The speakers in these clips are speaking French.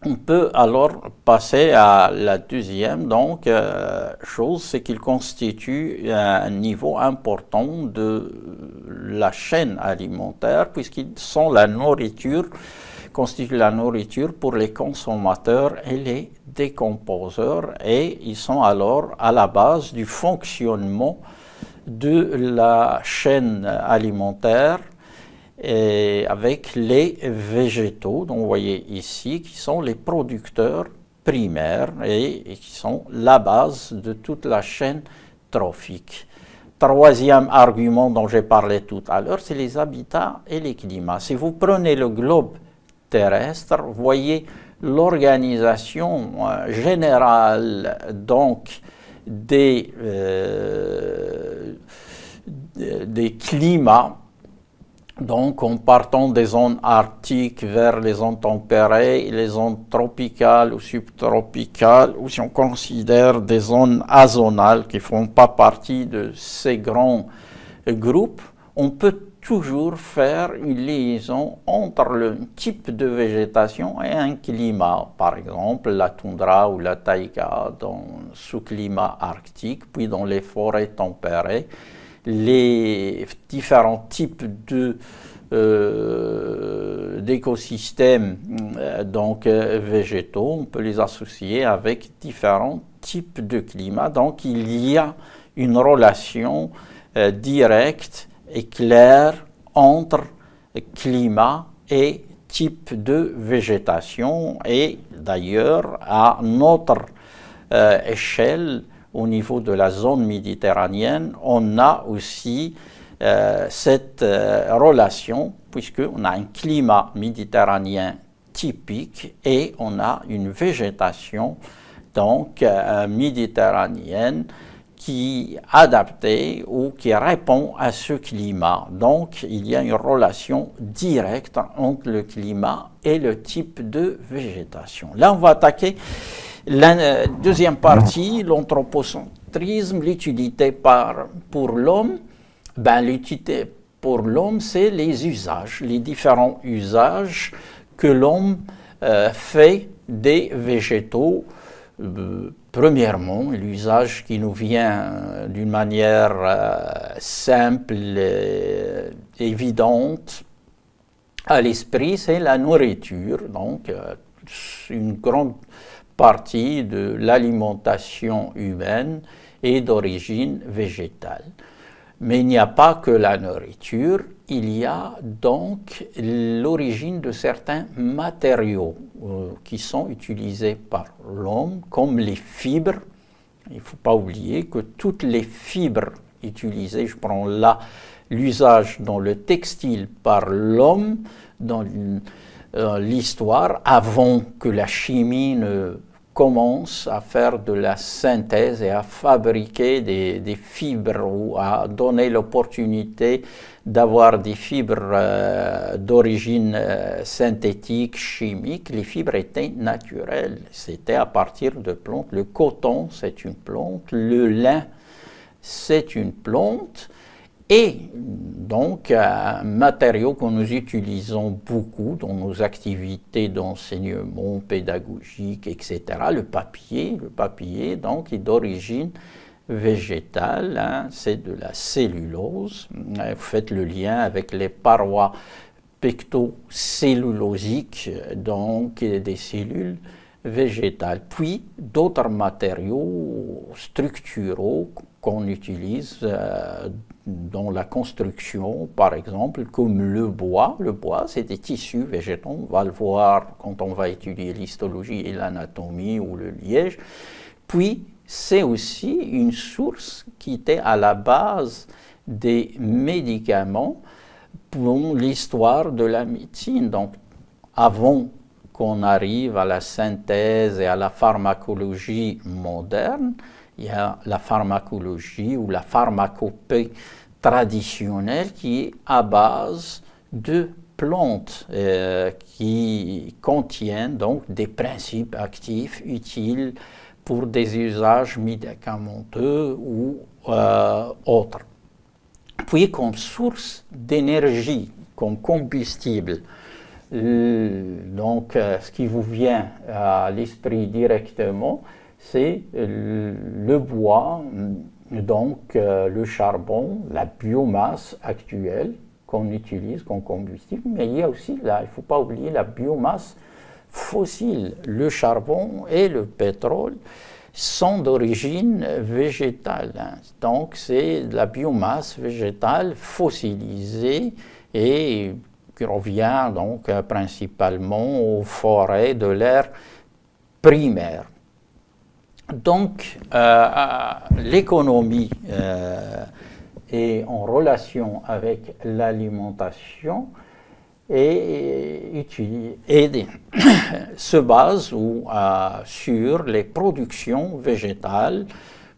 On peut alors passer à la deuxième chose, c'est qu'il constitue un niveau important de la chaîne alimentaire puisqu'ils sont la nourriture, constituent la nourriture pour les consommateurs et les décomposeurs et ils sont alors à la base du fonctionnement de la chaîne alimentaire et avec les végétaux, dont vous voyez ici, qui sont les producteurs primaires et qui sont la base de toute la chaîne trophique. Troisième argument dont j'ai parlé tout à l'heure, c'est les habitats et les climats. Si vous prenez le globe terrestre, vous voyez l'organisation générale donc des climats. Donc, en partant des zones arctiques vers les zones tempérées, les zones tropicales ou subtropicales, ou si on considère des zones azonales qui ne font pas partie de ces grands groupes, on peut toujours faire une liaison entre le type de végétation et un climat. Par exemple, la toundra ou la taïga sous climat arctique, puis dans les forêts tempérées, les différents types d'écosystèmes végétaux, on peut les associer avec différents types de climats. Donc il y a une relation directe et claire entre climat et type de végétation. Et d'ailleurs, à notre échelle, au niveau de la zone méditerranéenne, on a aussi cette relation, puisqu'on a un climat méditerranéen typique et on a une végétation méditerranéenne qui est adaptée ou qui répond à ce climat. Donc il y a une relation directe entre le climat et le type de végétation. Là, on va attaquer la deuxième partie, l'anthropocentrisme, l'utilité pour l'homme. L'utilité pour l'homme, c'est les usages, les différents usages que l'homme fait des végétaux. Premièrement, l'usage qui nous vient d'une manière simple et évidente à l'esprit, c'est la nourriture. Donc, une grande partie de l'alimentation humaine est d'origine végétale. Mais il n'y a pas que la nourriture, il y a donc l'origine de certains matériaux qui sont utilisés par l'homme, comme les fibres. Il ne faut pas oublier que toutes les fibres utilisées, je prends là l'usage dans le textile par l'homme, dans l'histoire, avant que la chimie ne commence à faire de la synthèse et à fabriquer des fibres ou à donner l'opportunité d'avoir des fibres d'origine synthétique, chimique. Les fibres étaient naturelles, c'était à partir de plantes. Le coton, c'est une plante, le lin, c'est une plante. Et donc, un matériau que nous utilisons beaucoup dans nos activités d'enseignement pédagogique, etc., le papier donc, est d'origine végétale, hein, c'est de la cellulose. Vous faites le lien avec les parois pectocellulosiques, donc des cellules végétales. Puis, d'autres matériaux structuraux qu'on utilise dans la construction, par exemple, comme le bois. Le bois, c'est des tissus végétaux. On va le voir quand on va étudier l'histologie et l'anatomie ou le liège. Puis, c'est aussi une source qui était à la base des médicaments pour l'histoire de la médecine. Donc, avant qu'on arrive à la synthèse et à la pharmacologie moderne, il y a la pharmacologie ou la pharmacopée traditionnelle qui est à base de plantes qui contiennent donc des principes actifs utiles pour des usages médicamenteux ou autres. Puis comme source d'énergie, comme combustible Donc, ce qui vous vient à l'esprit directement, c'est le bois, donc le charbon, la biomasse actuelle qu'on utilise comme combustible, mais il y a aussi, là, il ne faut pas oublier la biomasse fossile. Le charbon et le pétrole sont d'origine végétale. Donc, c'est de la biomasse végétale fossilisée et qui revient donc principalement aux forêts de l'ère primaire. Donc, l'économie est en relation avec l'alimentation et se base sur les productions végétales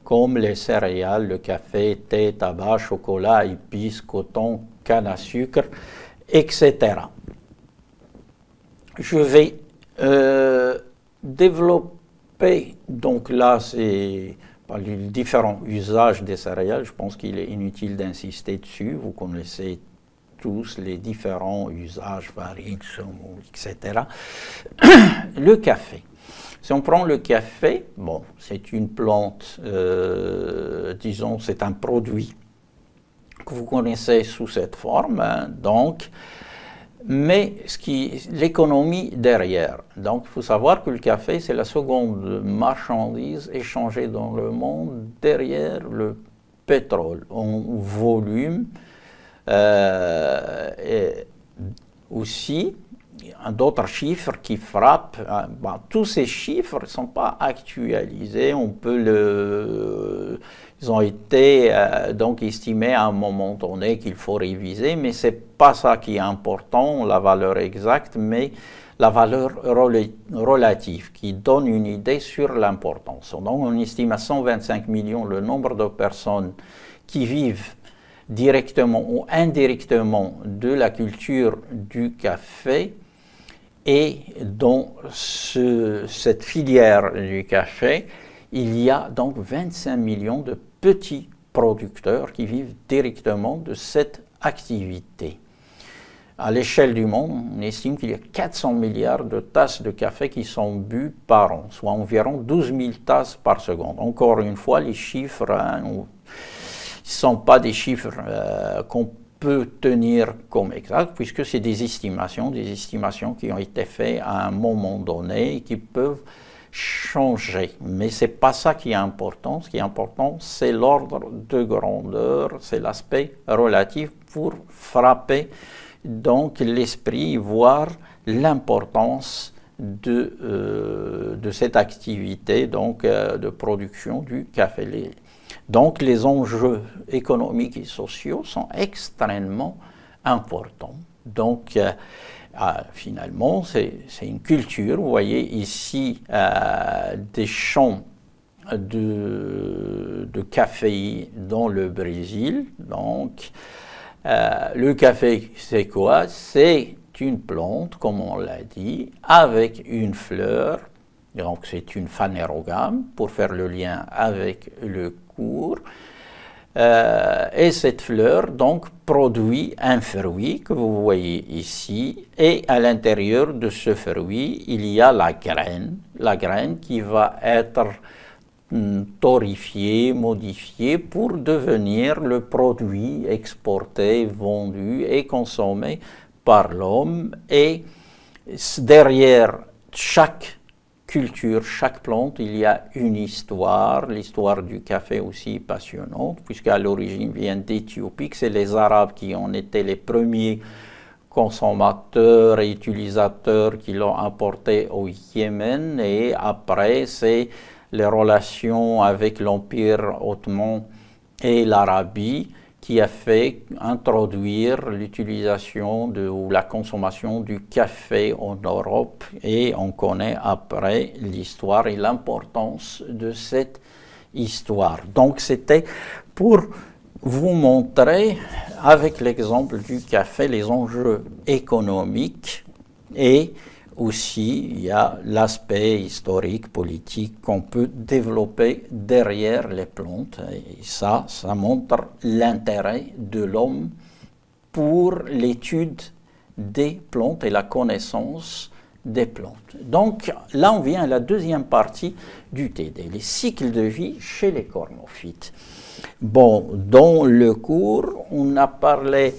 comme les céréales, le café, thé, tabac, chocolat, épices, coton, canne à sucre, etc. Je vais développer, donc là c'est les différents usages des céréales, je pense qu'il est inutile d'insister dessus, vous connaissez tous les différents usages, farine, semoule, etc. Le café. Si on prend le café, bon, c'est une plante, disons, c'est un produit que vous connaissez sous cette forme, hein, donc, mais l'économie derrière. Donc, il faut savoir que le café, c'est la seconde marchandise échangée dans le monde derrière le pétrole en volume. Et aussi, d'autres chiffres qui frappent, tous ces chiffres ne sont pas actualisés, ils ont été donc estimés à un moment donné qu'il faut réviser, mais ce n'est pas ça qui est important, la valeur exacte, mais la valeur relative qui donne une idée sur l'importance. Donc on estime à 125 millions le nombre de personnes qui vivent directement ou indirectement de la culture du café, et dans cette filière du café, il y a donc 25 millions de petits producteurs qui vivent directement de cette activité. À l'échelle du monde, on estime qu'il y a 400 milliards de tasses de café qui sont bues par an, soit environ 12 000 tasses par seconde. Encore une fois, les chiffres ne sont pas des chiffres qu'on peut tenir comme exacts, puisque c'est des estimations qui ont été faites à un moment donné et qui peuvent changer. Mais ce n'est pas ça qui est important. Ce qui est important, c'est l'ordre de grandeur, c'est l'aspect relatif pour frapper donc l'esprit, voir l'importance de cette activité donc, de production du café. Donc les enjeux économiques et sociaux sont extrêmement importants. Donc finalement, c'est une culture. Vous voyez ici des champs de café dans le Brésil. Donc le café, c'est quoi? C'est une plante, comme on l'a dit, avec une fleur. Donc c'est une phanérogame pour faire le lien avec le cours. Et cette fleur donc produit un fruit que vous voyez ici, et à l'intérieur de ce fruit il y a la graine qui va être torréfiée, modifiée pour devenir le produit exporté, vendu et consommé par l'homme. Et derrière chaque culture, chaque plante, il y a une histoire. L'histoire du café aussi passionnante, puisqu'à l'origine vient d'Éthiopie, c'est les Arabes qui ont été les premiers consommateurs et utilisateurs qui l'ont importé au Yémen, et après c'est les relations avec l'Empire ottoman et l'Arabie qui a fait introduire l'utilisation ou la consommation du café en Europe, et on connaît après l'histoire et l'importance de cette histoire. Donc c'était pour vous montrer avec l'exemple du café les enjeux économiques, et aussi il y a l'aspect historique, politique qu'on peut développer derrière les plantes, et ça montre l'intérêt de l'homme pour l'étude des plantes et la connaissance des plantes. Donc là, on vient à la deuxième partie du TD, les cycles de vie chez les cormophytes. Bon, dans le cours, on a parlé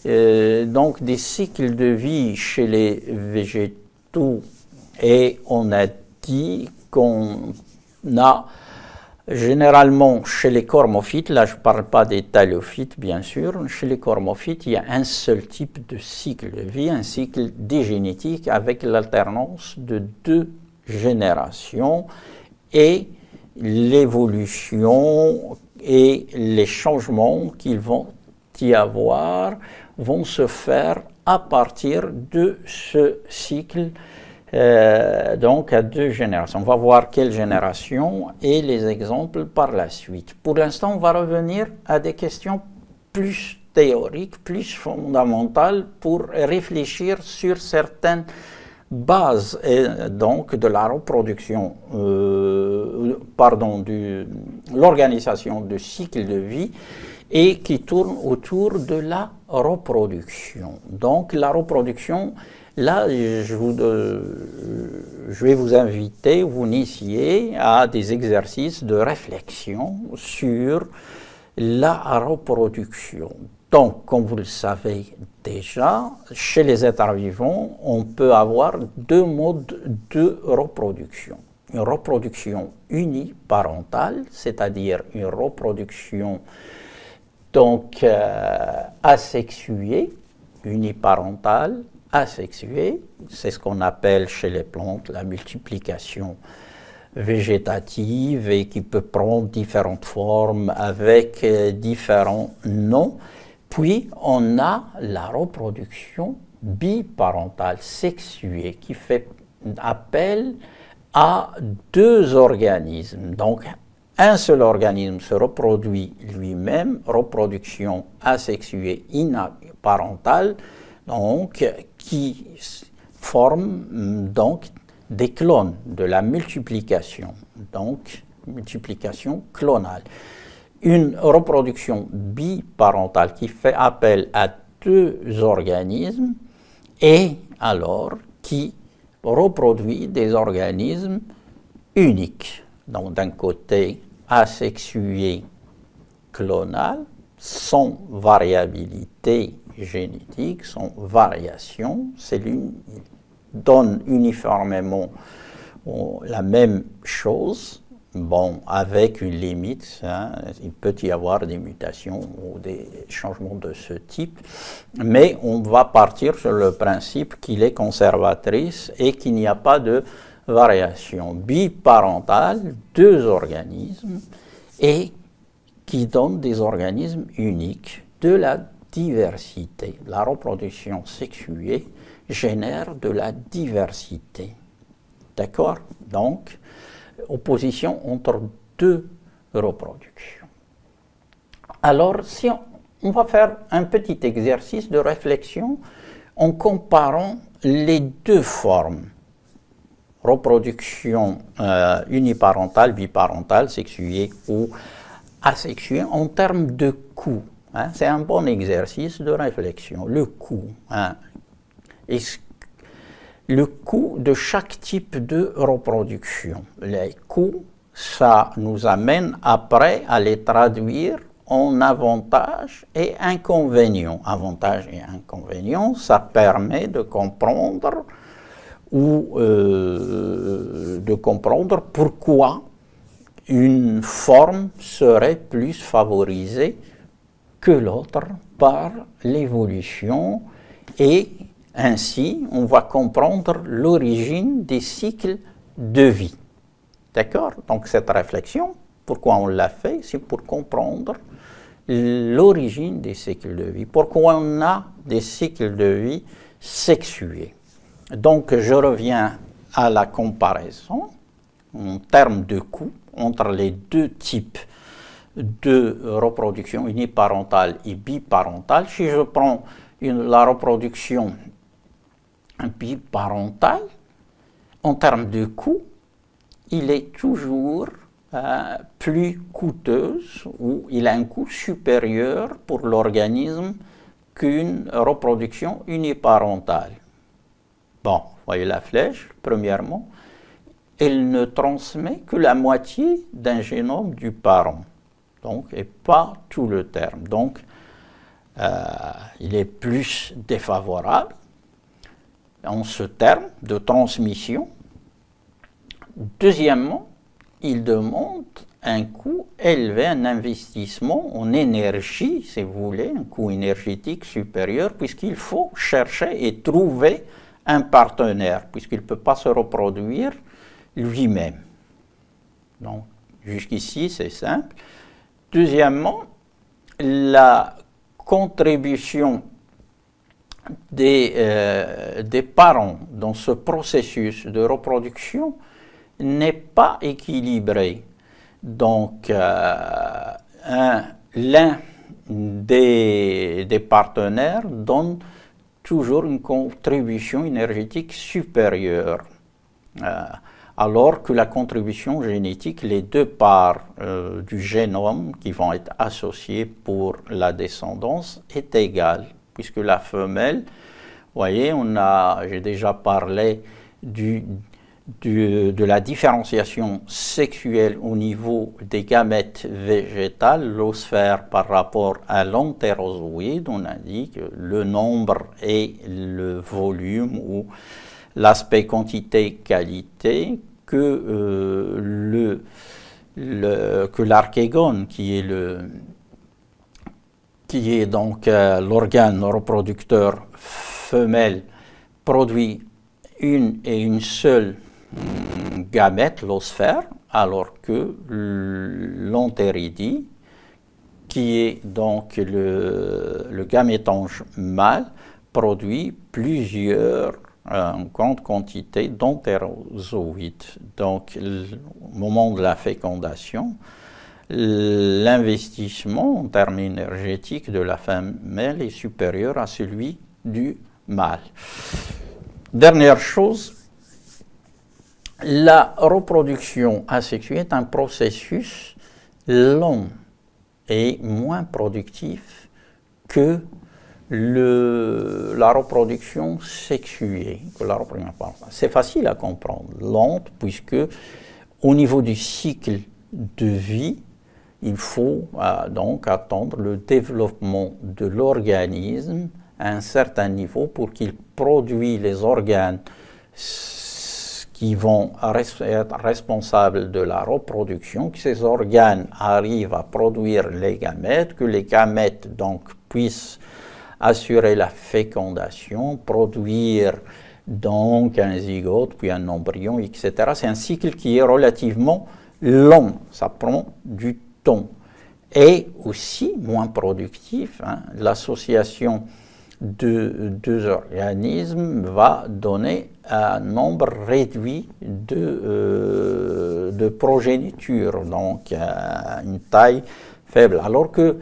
donc des cycles de vie chez les végétaux et on a dit qu'on a généralement chez les cormophytes, là je ne parle pas des thaliophytes bien sûr, chez les cormophytes il y a un seul type de cycle de vie, un cycle digénétique avec l'alternance de 2 générations et l'évolution et les changements qu'ils vont y avoir vont se faire à partir de ce cycle, donc à 2 générations. On va voir quelles générations et les exemples par la suite. Pour l'instant, on va revenir à des questions plus théoriques, plus fondamentales pour réfléchir sur certaines bases donc de la reproduction, de l'organisation du cycle de vie et qui tourne autour de la reproduction. Donc la reproduction, là je vais vous inviter, vous initier à des exercices de réflexion sur la reproduction. Donc, comme vous le savez déjà, chez les êtres vivants, on peut avoir 2 modes de reproduction. Une reproduction uniparentale, c'est-à-dire une reproduction donc asexuée, uniparentale, asexuée, c'est ce qu'on appelle chez les plantes la multiplication végétative et qui peut prendre différentes formes avec différents noms. Puis on a la reproduction biparentale sexuée qui fait appel à 2 organismes. Donc un seul organisme se reproduit lui-même, reproduction asexuée uniparentale, donc qui forme donc des clones, de la multiplication, donc multiplication clonale. Une reproduction biparentale qui fait appel à 2 organismes et alors qui reproduit des organismes uniques. Donc d'un côté asexué clonal, sans variabilité génétique, sans variation, donne uniformément la même chose. Bon, avec une limite, hein, il peut y avoir des mutations ou des changements de ce type, mais on va partir sur le principe qu'il est conservatrice et qu'il n'y a pas de variation biparentale, 2 organismes, et qui donnent des organismes uniques de la diversité. La reproduction sexuée génère de la diversité. D'accord? Donc, opposition entre 2 reproductions. Alors, si on va faire un petit exercice de réflexion en comparant les 2 formes, reproduction uniparentale, biparentale, sexuée ou asexuée, en termes de coût. Hein, c'est un bon exercice de réflexion. Le coût. Hein, le coût de chaque type de reproduction. Les coûts, ça nous amène après à les traduire en avantages et inconvénients. Avantages et inconvénients, ça permet de comprendre pourquoi une forme serait plus favorisée que l'autre par l'évolution et ainsi, on va comprendre l'origine des cycles de vie. D'accord? Donc cette réflexion, pourquoi on l'a fait? C'est pour comprendre l'origine des cycles de vie. Pourquoi on a des cycles de vie sexués? Donc je reviens à la comparaison en termes de coût entre les 2 types de reproduction uniparentale et biparentale. Si je prends la reproduction biparental, en termes de coût, il est toujours plus coûteuse ou il a un coût supérieur pour l'organisme qu'une reproduction uniparentale. Bon, voyez la flèche, premièrement, elle ne transmet que la moitié d'un génome du parent, donc, et pas tout le terme. Donc, il est plus défavorable en ce terme de transmission. Deuxièmement, il demande un coût élevé, un investissement en énergie, si vous voulez, un coût énergétique supérieur, puisqu'il faut chercher et trouver un partenaire, puisqu'il ne peut pas se reproduire lui-même. Donc, jusqu'ici, c'est simple. Deuxièmement, la contribution des parents dans ce processus de reproduction n'est pas équilibrée. Donc, l'un des partenaires donne toujours une contribution énergétique supérieure, alors que la contribution génétique, les deux parts du génome qui vont être associées pour la descendance, est égale, puisque la femelle, vous voyez, j'ai déjà parlé de la différenciation sexuelle au niveau des gamètes végétales, l'osphère par rapport à l'entérozoïde. On a dit que le nombre et le volume ou l'aspect quantité-qualité, que l'archégone, qui est donc l'organe reproducteur femelle, produit une et une seule gamète, l'osphère, alors que l'entéridie, qui est donc le gamétange mâle, produit plusieurs grande quantité d'entérozoïdes. Donc, au moment de la fécondation, l'investissement en termes énergétiques de la femelle est supérieur à celui du mâle. Dernière chose, la reproduction asexuée est un processus long et moins productif que la reproduction sexuée. C'est facile à comprendre, lente, puisque au niveau du cycle de vie, il faut donc attendre le développement de l'organisme à un certain niveau pour qu'il produise les organes qui vont être responsables de la reproduction, que ces organes arrivent à produire les gamètes, que les gamètes donc puissent assurer la fécondation, produire donc un zygote, puis un embryon, etc. C'est un cycle qui est relativement long, ça prend du temps. Et aussi moins productif, l'association de deux organismes va donner un nombre réduit de progéniture, donc une taille faible. Alors que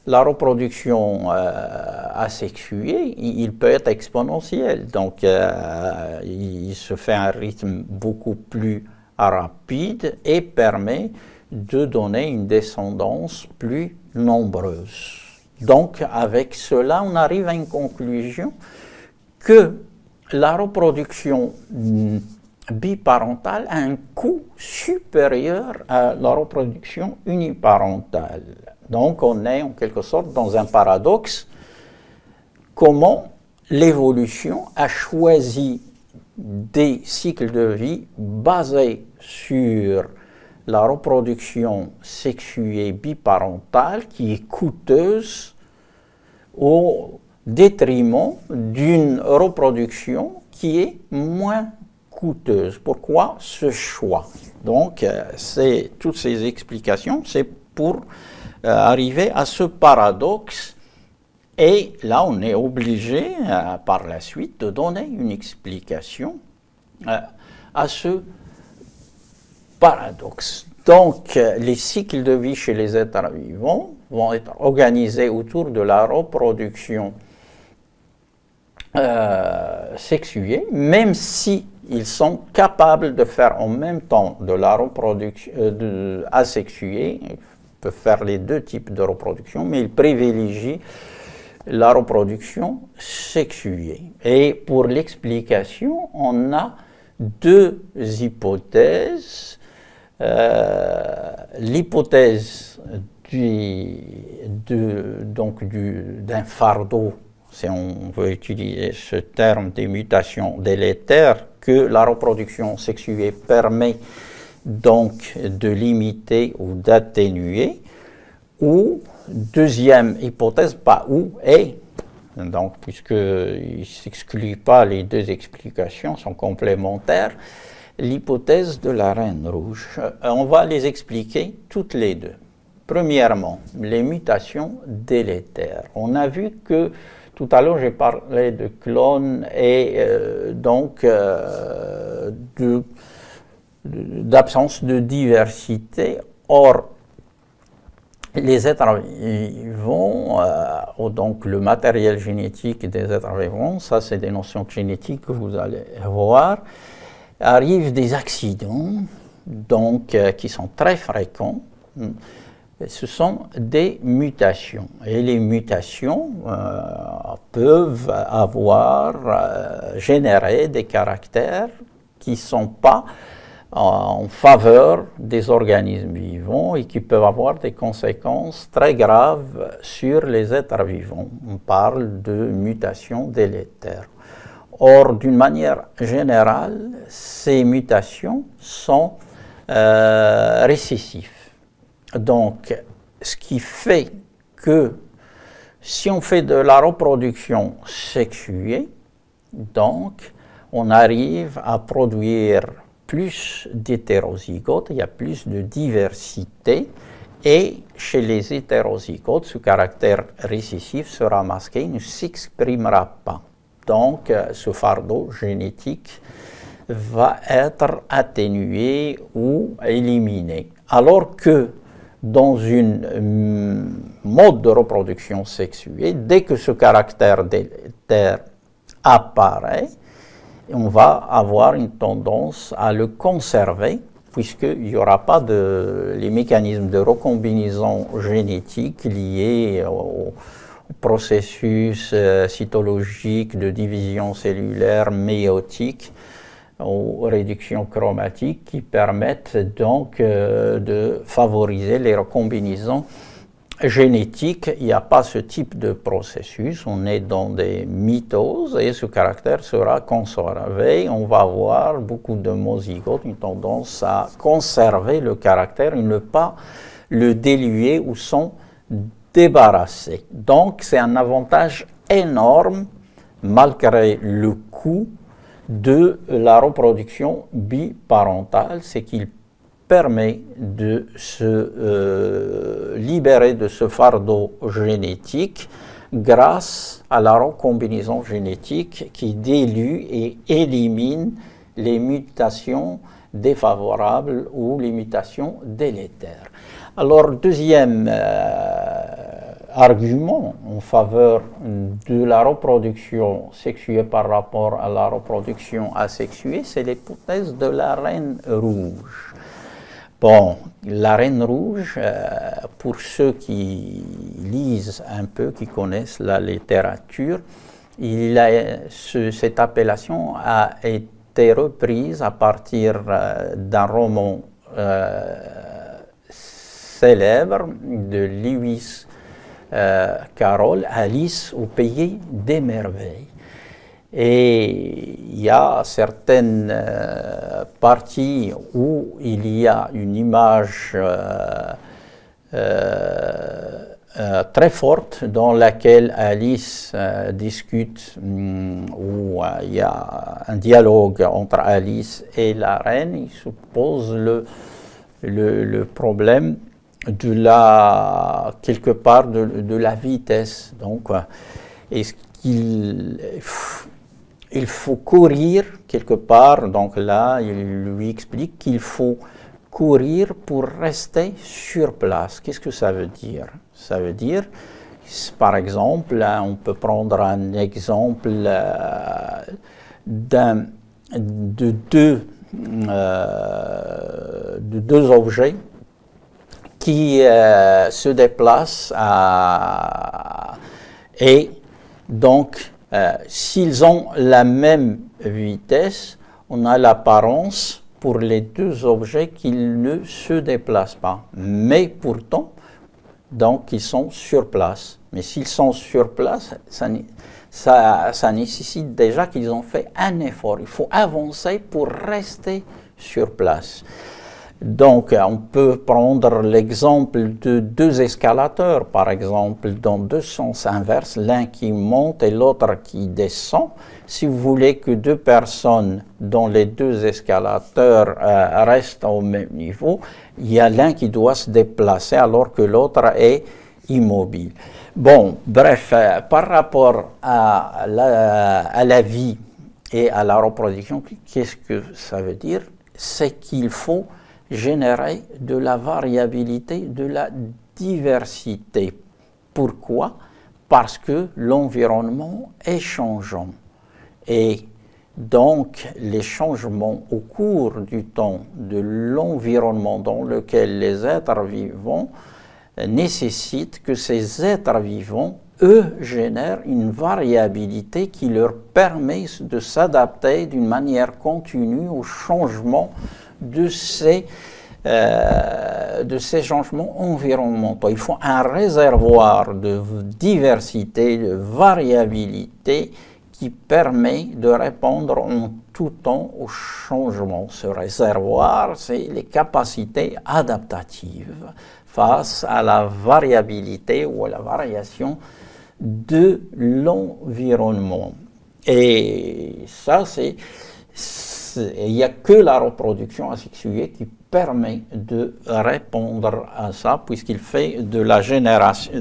la reproduction asexuée, il peut être exponentiel, donc il se fait à un rythme beaucoup plus rapide et permet de donner une descendance plus nombreuse. Donc avec cela, on arrive à une conclusion que la reproduction biparentale a un coût supérieur à la reproduction uniparentale. Donc on est en quelque sorte dans un paradoxe. Comment l'évolution a choisi des cycles de vie basés sur la reproduction sexuée biparentale qui est coûteuse au détriment d'une reproduction qui est moins coûteuse. Pourquoi ce choix? Donc, toutes ces explications, c'est pour arriver à ce paradoxe. Et là, on est obligé, par la suite, de donner une explication à ce paradoxe. Donc, les cycles de vie chez les êtres vivants vont être organisés autour de la reproduction sexuée, même si ils sont capables de faire en même temps de la reproduction asexuée. Ils peuvent faire les deux types de reproduction, mais ils privilégient la reproduction sexuée. Et pour l'explication, on a deux hypothèses. L'hypothèse d'un fardeau, si on veut utiliser ce terme, des mutations délétères, que la reproduction sexuée permet donc de limiter ou d'atténuer, ou deuxième hypothèse, pas ou, et, donc puisqu'il ne s'exclut pas, les deux explications sont complémentaires, l'hypothèse de la reine rouge. On va les expliquer toutes les deux. Premièrement, les mutations délétères. On a vu que tout à l'heure j'ai parlé de clones et d'absence de diversité. Or, les êtres vivants, donc le matériel génétique des êtres vivants, ça c'est des notions génétiques que vous allez voir, arrivent des accidents donc, qui sont très fréquents. Ce sont des mutations. Et les mutations peuvent générer des caractères qui ne sont pas en faveur des organismes vivants et qui peuvent avoir des conséquences très graves sur les êtres vivants. On parle de mutations délétères. Or, d'une manière générale, ces mutations sont récessives. Donc, ce qui fait que si on fait de la reproduction sexuée, donc, on arrive à produire plus d'hétérozygotes, il y a plus de diversité, et chez les hétérozygotes, ce caractère récessif sera masqué, il ne s'exprimera pas. Donc, ce fardeau génétique va être atténué ou éliminé. Alors que dans une mode de reproduction sexuée, dès que ce caractère délétère apparaît, on va avoir une tendance à le conserver, puisqu'il n'y aura pas les mécanismes de recombinaison génétique liés au processus cytologique de division cellulaire méiotique, aux réductions chromatiques qui permettent donc de favoriser les recombinaisons génétiques. Il n'y a pas ce type de processus, on est dans des mitoses et ce caractère sera conservé. On va avoir beaucoup de monozygotes, une tendance à conserver le caractère et ne pas le diluer ou s'en débarrasser. Donc c'est un avantage énorme malgré le coût de la reproduction biparentale, c'est qu'il permet de se libérer de ce fardeau génétique grâce à la recombinaison génétique qui dilue et élimine les mutations défavorables ou les mutations délétères. Alors, deuxième argument en faveur de la reproduction sexuée par rapport à la reproduction asexuée, c'est l'hypothèse de la reine rouge. Bon, la reine rouge, pour ceux qui lisent un peu, qui connaissent la littérature, cette appellation a été reprise à partir d'un roman célèbre de Lewis Carroll, Alice au pays des merveilles. Et il y a certaines parties où il y a une image très forte dans laquelle Alice discute, où il y a un dialogue entre Alice et la reine. Il se pose le problème de quelque part de la vitesse. Donc, est-ce il faut courir quelque part, donc là, il lui explique qu'il faut courir pour rester sur place. Qu'est-ce que ça veut dire? Ça veut dire, par exemple, on peut prendre un exemple de deux objets qui se déplacent à Et donc, s'ils ont la même vitesse, on a l'apparence pour les deux objets qu'ils ne se déplacent pas. Mais pourtant, donc, ils sont sur place. Mais s'ils sont sur place, ça nécessite déjà qu'ils ont fait un effort. Il faut avancer pour rester sur place. Donc, on peut prendre l'exemple de deux escalateurs, par exemple, dans deux sens inverses, l'un qui monte et l'autre qui descend. Si vous voulez que deux personnes dans les deux escalateurs restent au même niveau, il y a l'un qui doit se déplacer alors que l'autre est immobile. Bon, bref, par rapport à la vie et à la reproduction, qu'est-ce que ça veut dire? C'est qu'il faut générer de la variabilité, de la diversité. Pourquoi? Parce que l'environnement est changeant. Et donc, les changements au cours du temps de l'environnement dans lequel les êtres vivants nécessitent que ces êtres vivants, eux, génèrent une variabilité qui leur permet de s'adapter d'une manière continue aux changements de ces changements environnementaux. Il faut un réservoir de diversité, de variabilité qui permet de répondre en tout temps aux changements. Ce réservoir, c'est les capacités adaptatives face à la variabilité ou à la variation de l'environnement. Et ça, il n'y a que la reproduction asexuée qui permet de répondre à ça, puisqu'il fait de la génération,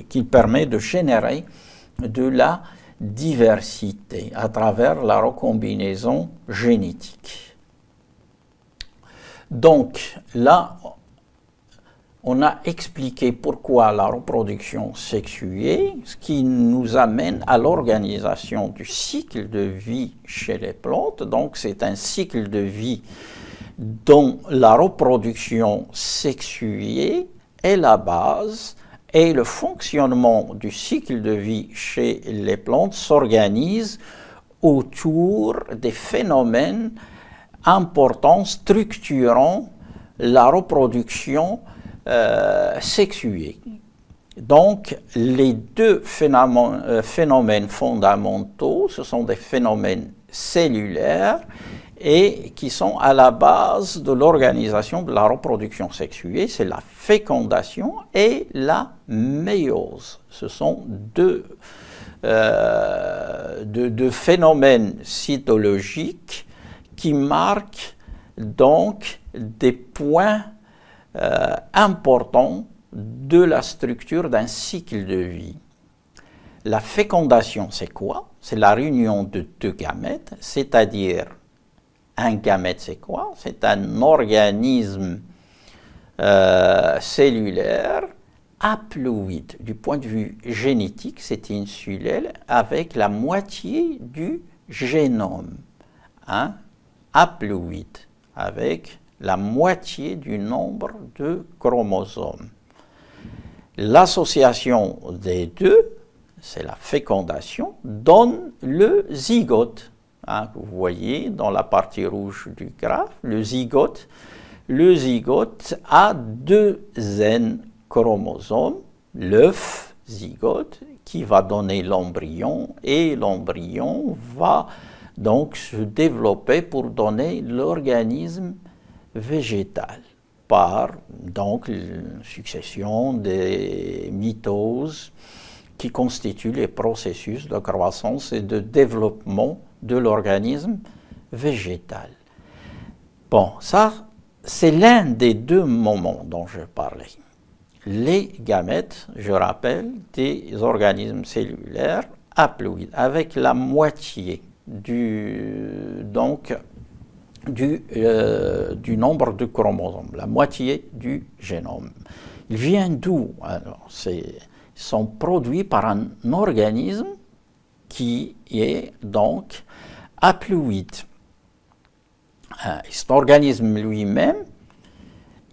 qu'il permet de générer de la diversité à travers la recombinaison génétique. Donc là, on a expliqué pourquoi la reproduction sexuée, ce qui nous amène à l'organisation du cycle de vie chez les plantes. Donc c'est un cycle de vie dont la reproduction sexuée est la base, et le fonctionnement du cycle de vie chez les plantes s'organise autour des phénomènes importants structurant la reproduction sexuée. Donc, les deux phénomènes fondamentaux, ce sont des phénomènes cellulaires et qui sont à la base de l'organisation de la reproduction sexuée, c'est la fécondation et la méiose. Ce sont deux phénomènes cytologiques qui marquent donc des points importants de la structure d'un cycle de vie. La fécondation, c'est quoi? C'est la réunion de deux gamètes, c'est-à-dire un gamète, c'est quoi? C'est un organisme cellulaire haploïde. Du point de vue génétique, c'est une cellule avec la moitié du génome, hein? Haploïde, avec la moitié du nombre de chromosomes. L'association des deux, c'est la fécondation, donne le zygote. Hein, que vous voyez dans la partie rouge du graphe, le zygote a 2 N chromosomes, l'œuf zygote qui va donner l'embryon, et l'embryon va donc se développer pour donner l'organisme végétal par donc une succession des mitoses qui constituent les processus de croissance et de développement de l'organisme végétal. Bon, ça, c'est l'un des deux moments dont je parlais. Les gamètes, je rappelle, des organismes cellulaires haploïdes, avec la moitié du nombre de chromosomes, la moitié du génome. Il vient d'où? Alors, ils sont produits par un organisme qui est donc haploïde. Cet organisme lui-même,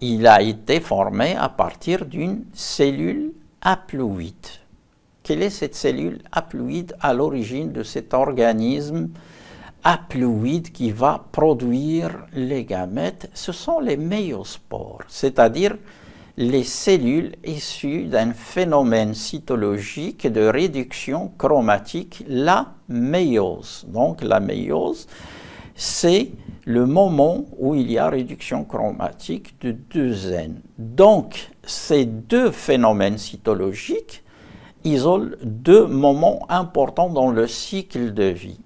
il a été formé à partir d'une cellule haploïde. quelle est cette cellule haploïde à l'origine de cet organisme haploïde qui va produire les gamètes? Ce sont les méiospores, c'est-à-dire les cellules issues d'un phénomène cytologique de réduction chromatique, la méiose. Donc la méiose, c'est le moment où il y a réduction chromatique de 2N. Donc ces deux phénomènes cytologiques isolent deux moments importants dans le cycle de vie.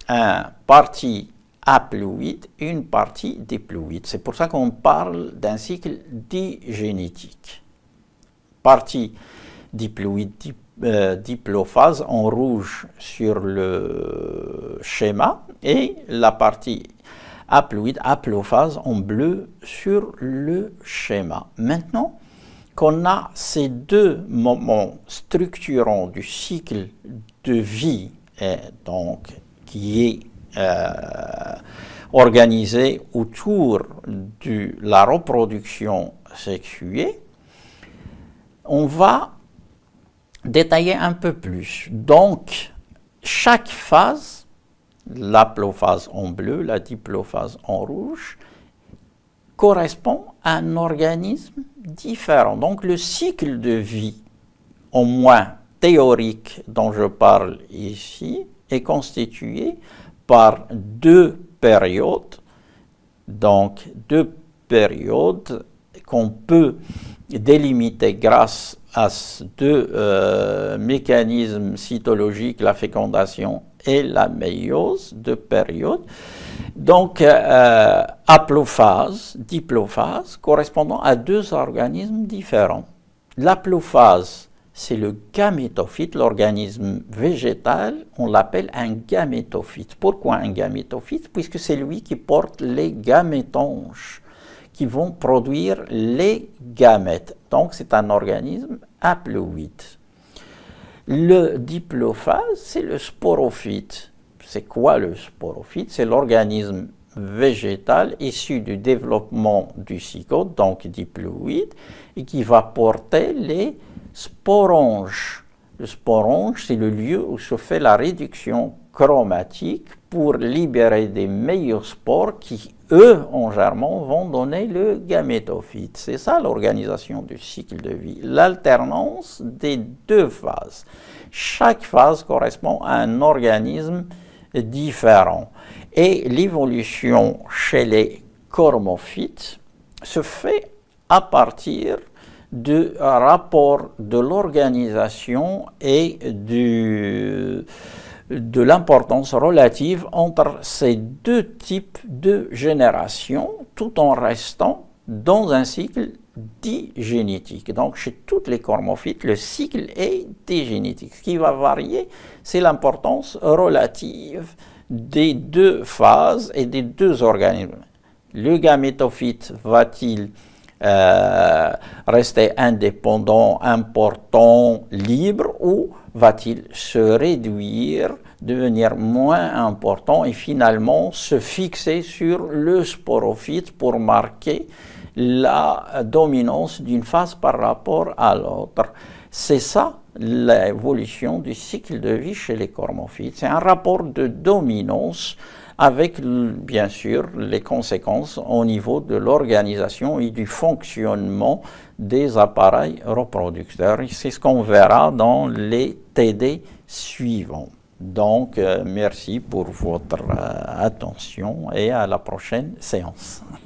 Une partie haploïde et une partie diploïde. C'est pour ça qu'on parle d'un cycle digénétique. Partie diploïde, diplophase en rouge sur le schéma et la partie haploïde, haplophase en bleu sur le schéma. Maintenant qu'on a ces deux moments structurants du cycle de vie, et donc qui est organisé autour de la reproduction sexuée, on va détailler un peu plus. Donc, chaque phase, l'haplophase en bleu, la diplophase en rouge, correspond à un organisme différent. Donc, le cycle de vie, au moins théorique dont je parle ici, est constitué par deux périodes, donc deux périodes qu'on peut délimiter grâce à deux mécanismes cytologiques, la fécondation et la méiose, deux périodes. Donc, haplophase, diplophase, correspondant à deux organismes différents. L'haplophase, c'est le gamétophyte, l'organisme végétal, on l'appelle un gamétophyte. Pourquoi un gamétophyte? Puisque c'est lui qui porte les gamétonges, qui vont produire les gamètes. Donc c'est un organisme haploïde. Le diplophase, c'est le sporophyte. C'est quoi le sporophyte? C'est l'organisme végétal issu du développement du zygote, donc diploïde, et qui va porter les sporonges. Le sporonge, c'est le lieu où se fait la réduction chromatique pour libérer des méiospores qui, eux, en germant, vont donner le gamétophyte. C'est ça l'organisation du cycle de vie, l'alternance des deux phases. Chaque phase correspond à un organisme différent. Et l'évolution chez les cormophytes se fait à partir du rapport de l'organisation et de l'importance relative entre ces deux types de génération, tout en restant dans un cycle digénétique. Donc, chez toutes les cormophytes, le cycle est digénétique. Ce qui va varier, c'est l'importance relative des deux phases et des deux organismes. Le gamétophyte va-t-il rester indépendant, important, libre, ou va-t-il se réduire, devenir moins important et finalement se fixer sur le sporophyte pour marquer la dominance d'une phase par rapport à l'autre? C'est ça l'évolution du cycle de vie chez les cormophytes. C'est un rapport de dominance avec, bien sûr, les conséquences au niveau de l'organisation et du fonctionnement des appareils reproducteurs. C'est ce qu'on verra dans les TD suivants. Donc, merci pour votre attention et à la prochaine séance.